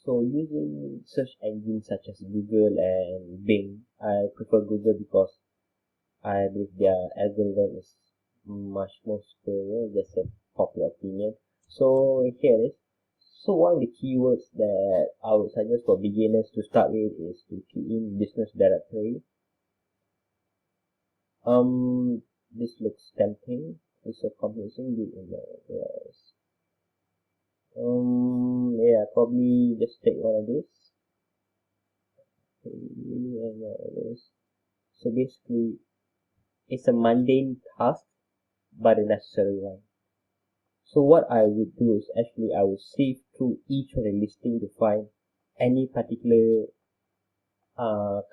So using search engines such as Google and Bing, I prefer Google because I believe their algorithm is much more superior. Just a popular opinion. So here it is. So one of the keywords that I would suggest for beginners to start with is to key in business directory. This looks tempting. It's a combination with email. Yeah, probably just take one of this. So basically, it's a mundane task, but a necessary one. So what I would do is actually I would sift through each of the listing to find any particular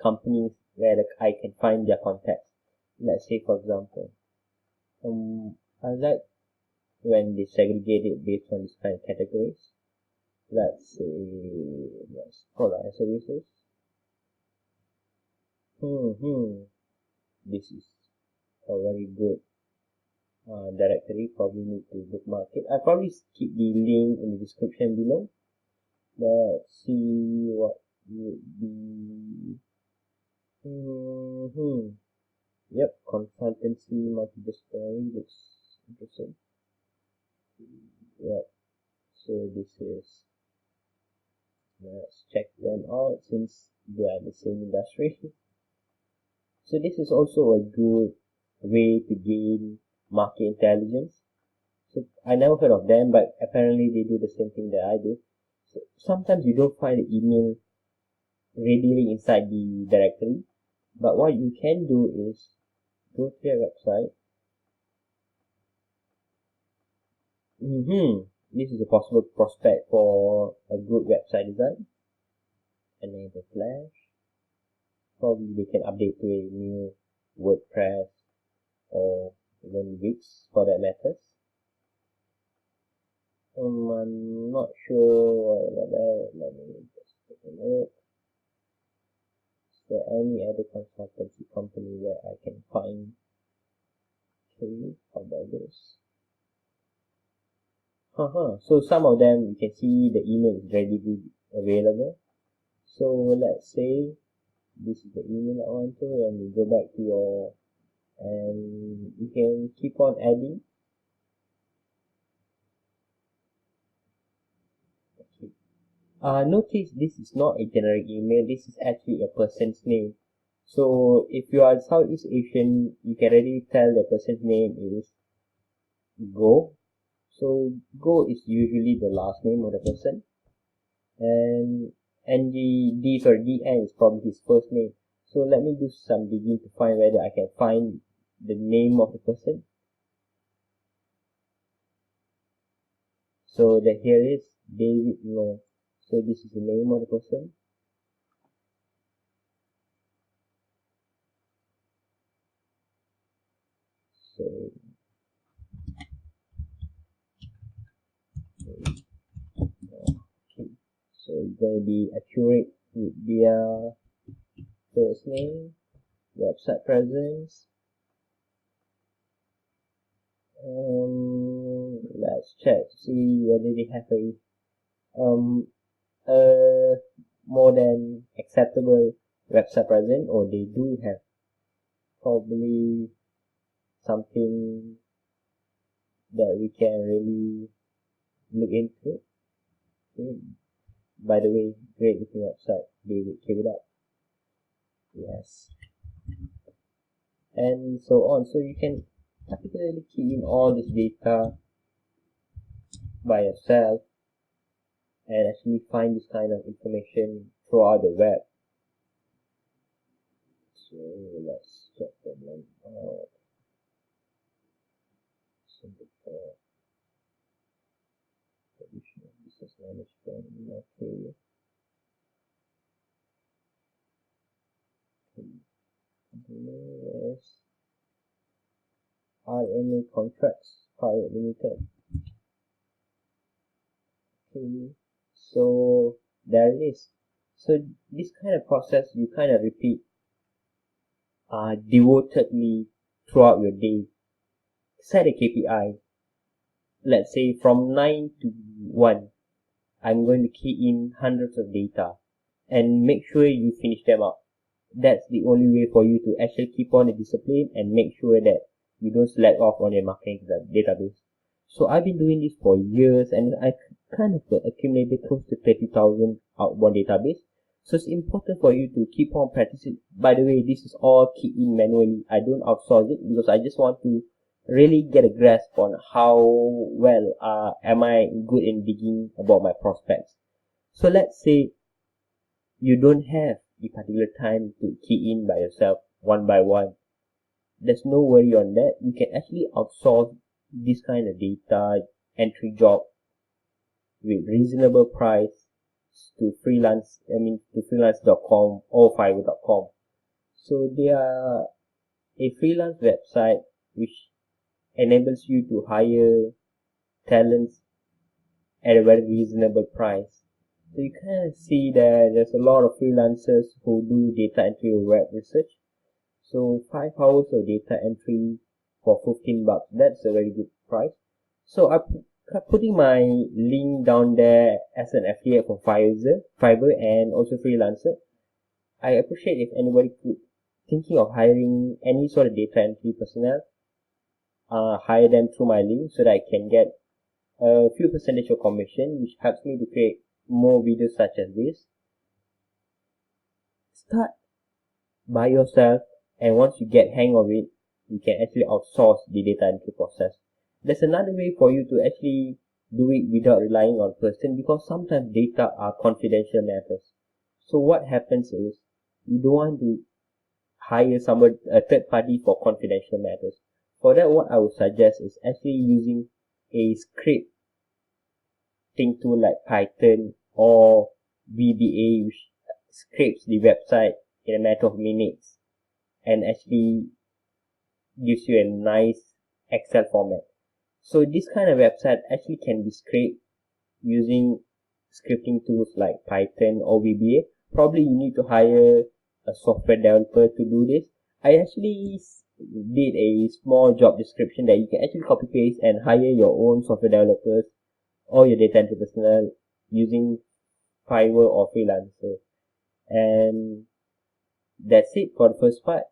companies where I can find their contacts. Let's say, for example, I like when they segregate it based on these kind of categories. Let's say, let's product services. This is a very good directory. Probably need to bookmark it. I'll probably keep the link in the description below. Let's see what would be. Yep, consultancy multidisciplinary looks interesting. Yep. So this is. Let's check them out since they are the same industry. So this is also a good way to gain market intelligence. So I never heard of them, but apparently they do the same thing that I do. So sometimes you don't find the email readily inside the directory, but what you can do is go to their website. This is a possible prospect for a good website design. Enable Flash. Probably they can update to a new WordPress or even Wix for that matter. I'm not sure about that. Let me just take a look. Is there any other consultancy company where I can find? Okay, how about this? So some of them you can see the email is readily available. So let's say this is the email I want to, and you go back to your, and you can keep on adding. Okay. Notice this is not a generic email. This is actually a person's name. So if you are Southeast Asian, you can already tell the person's name is Go. So Go is usually the last name of the person, and DN is probably his first name. So let me do some digging to find whether I can find the name of the person. So that here is David No. So this is the name of the person. So so it's going to be accurate with their first name, website presence. Let's check to see whether they have a more than acceptable website presence, or they do have probably something that we can really look into. Okay. By the way, great looking website. David, keep it up. Yes. And so on. So you can particularly key in all this data by yourself and actually find this kind of information throughout the web. So let's check them out. Singapore traditional business management. Okay. Yes. RMA contracts private limited. Okay. So there it is. So this kind of process you kind of repeat devotedly throughout your day. Set a KPI. Let's say from 9 to 1, I'm going to key in hundreds of data and make sure you finish them up. That's the only way for you to actually keep on the discipline and make sure that you don't slack off on your marketing database. So I've been doing this for years and I kind of accumulated close to 30,000 outbound database. So it's important for you to keep on practicing. By the way, this is all keyed in manually. I don't outsource it because I just want to really get a grasp on how well am I good in digging about my prospects. So let's say you don't have the particular time to key in by yourself one by one. There's no worry on that. You can actually outsource this kind of data entry job with reasonable price to freelance.com or Fiverr.com. So they are a freelance website which enables you to hire talents at a very reasonable price. So you kind of see that there's a lot of freelancers who do data entry or web research. So 5 hours of data entry for $15, that's a very good price. So I'm putting my link down there as an affiliate for Fiverr and also freelancer. I appreciate if anybody could thinking of hiring any sort of data entry personnel, hire them through my link so that I can get a few percentage of commission, which helps me to create more videos such as this. Start by yourself, and once you get hang of it, you can actually outsource the data entry process. There's another way for you to actually do it without relying on person, because sometimes data are confidential matters. So what happens is you don't want to hire somebody, a third party, for confidential matters. For that, what I would suggest is actually using a scripting tool like Python or VBA, which scrapes the website in a matter of minutes and actually gives you a nice Excel format. So this kind of website actually can be scraped using scripting tools like Python or VBA. Probably you need to hire a software developer to do this. I actually did a small job description that you can actually copy paste and hire your own software developers or your data entry personnel using Fiverr or freelancer. And that's it for the first part.